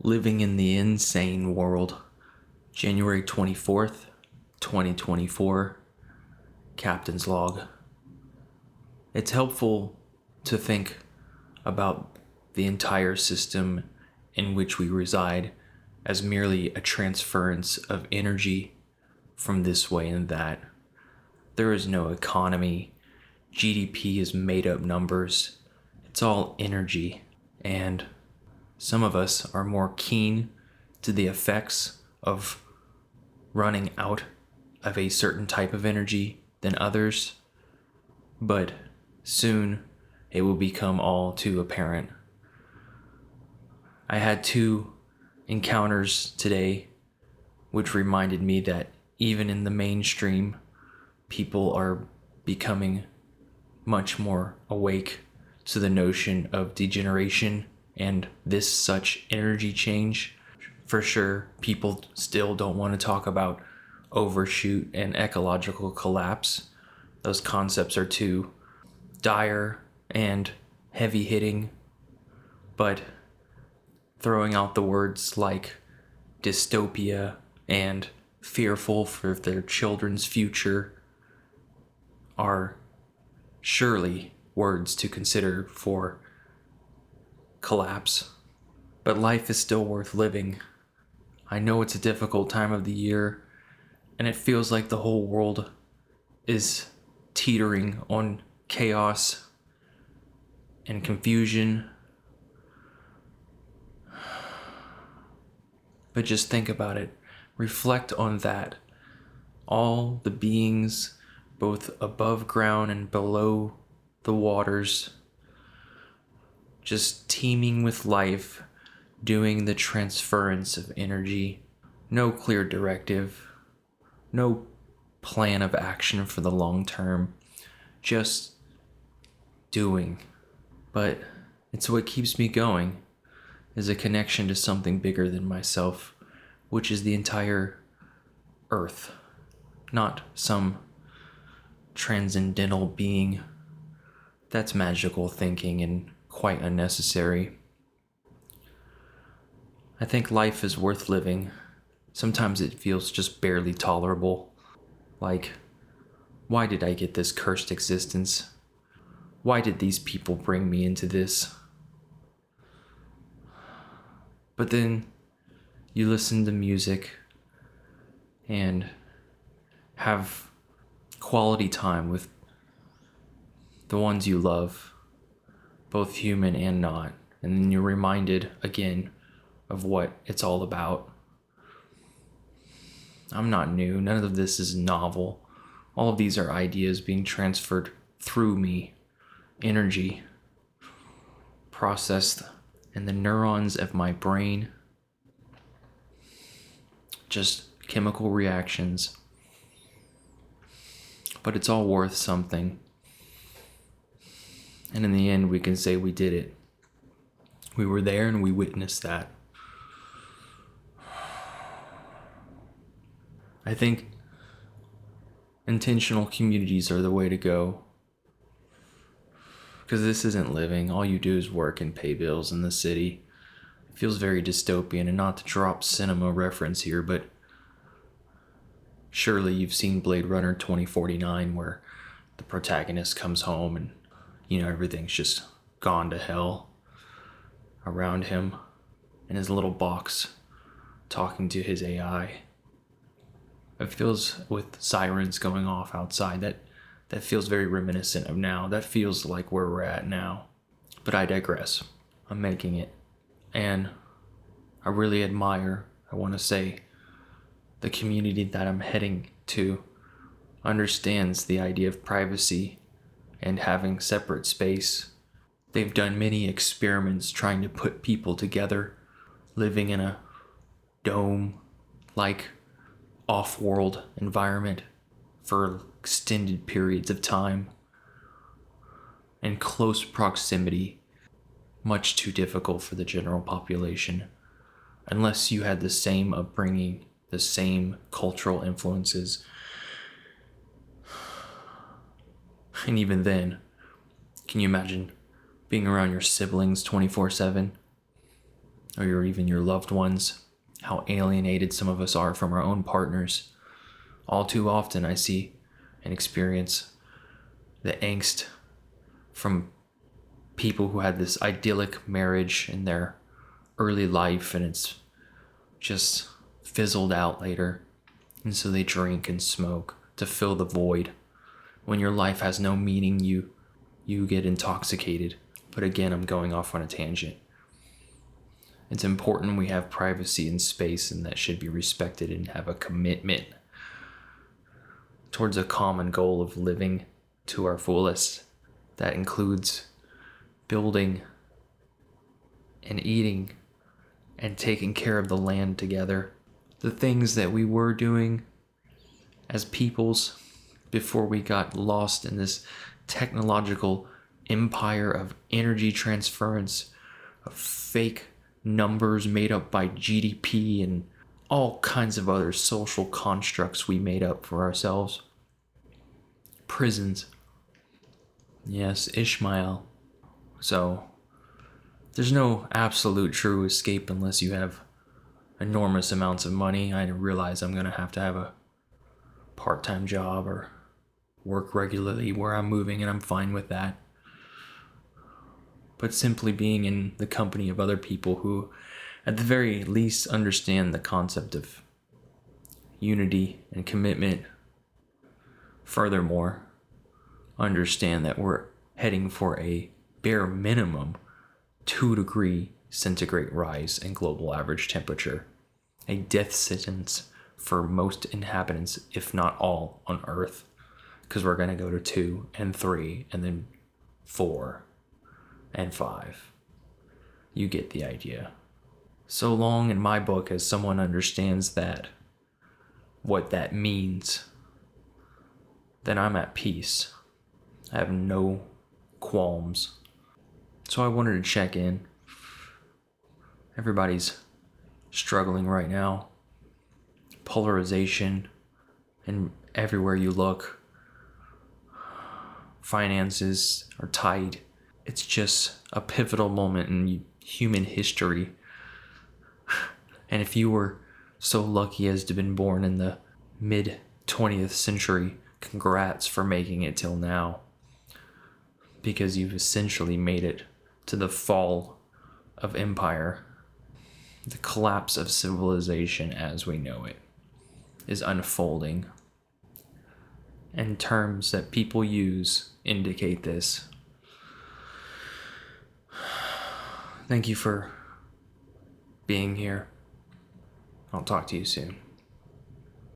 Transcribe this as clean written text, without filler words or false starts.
Living in the Insane World, January 24th, 2024, Captain's Log. It's helpful to think about the entire system in which we reside as merely a transference of energy from this way and that. There is no economy. GDP is made up numbers. It's all energy. And some of us are more keen to the effects of running out of a certain type of energy than others, but soon it will become all too apparent. I had 2 encounters today which reminded me that even in the mainstream, people are becoming much more awake to the notion of degeneration and this such energy change. For sure, people still don't want to talk about overshoot and ecological collapse. Those concepts are too dire and heavy-hitting, but throwing out the words like dystopia and fearful for their children's future are surely words to consider for collapse. But life is still worth living. I know it's a difficult time of the year, and it feels like the whole world is teetering on chaos and confusion. But just think about it. Reflect on that. All the beings, both above ground and below the waters, just teeming with life, doing the transference of energy. No clear directive, no plan of action for the long term, just doing. But it's what keeps me going, is a connection to something bigger than myself, which is the entire earth, not some transcendental being. That's magical thinking and quite unnecessary. I think life is worth living. Sometimes it feels just barely tolerable. Like, why did I get this cursed existence? Why did these people bring me into this? But then you listen to music and have quality time with the ones you love, both human and not. And then you're reminded again of what it's all about. I'm not new. None of this is novel. All of these are ideas being transferred through me. Energy processed in the neurons of my brain. Just chemical reactions. But it's all worth something. And in the end, we can say we did it. We were there and we witnessed that. I think intentional communities are the way to go. Because this isn't living. All you do is work and pay bills in the city. It feels very dystopian, and not to drop cinema reference here, but surely you've seen Blade Runner 2049, where the protagonist comes home and, everything's just gone to hell around him in his little box, talking to his AI. It feels, with sirens going off outside, that feels very reminiscent of now. That feels like where we're at now. But I digress. I'm making it. And I really admire, I want to say, the community that I'm heading to understands the idea of privacy and having separate space. They've done many experiments trying to put people together, living in a dome-like off-world environment for extended periods of time in close proximity. Much too difficult for the general population unless you had the same upbringing, the same cultural influences. And even then, can you imagine being around your siblings 24/7? or even your loved ones, how alienated some of us are from our own partners. All too often I see and experience the angst from people who had this idyllic marriage in their early life and it's just fizzled out later. And so they drink and smoke to fill the void. When your life has no meaning, you get intoxicated. But again, I'm going off on a tangent. It's important we have privacy and space, and that should be respected, and have a commitment towards a common goal of living to our fullest. That includes building and eating and taking care of the land together. The things that we were doing as peoples before we got lost in this technological empire of energy transference, of fake numbers made up by GDP and all kinds of other social constructs we made up for ourselves. Prisons. Yes, Ishmael. So, there's no absolute true escape unless you have enormous amounts of money. I realize I'm going to have a part-time job or work regularly where I'm moving, and I'm fine with that. But simply being in the company of other people who, at the very least, understand the concept of unity and commitment. Furthermore, understand that we're heading for a bare minimum 2-degree centigrade rise in global average temperature, a death sentence for most inhabitants, if not all, on Earth, because we're going to go to 2 and 3 and then 4 and 5. You get the idea. So long in my book as someone understands that, what that means, then I'm at peace. I have no qualms. So I wanted to check in. Everybody's struggling right now. Polarization, and everywhere you look, finances are tight. It's just a pivotal moment in human history. And if you were so lucky as to have been born in the mid-20th century, congrats for making it till now. Because you've essentially made it to the fall of empire. The collapse of civilization as we know it is unfolding. And terms that people use indicate this. Thank you for being here. I'll talk to you soon.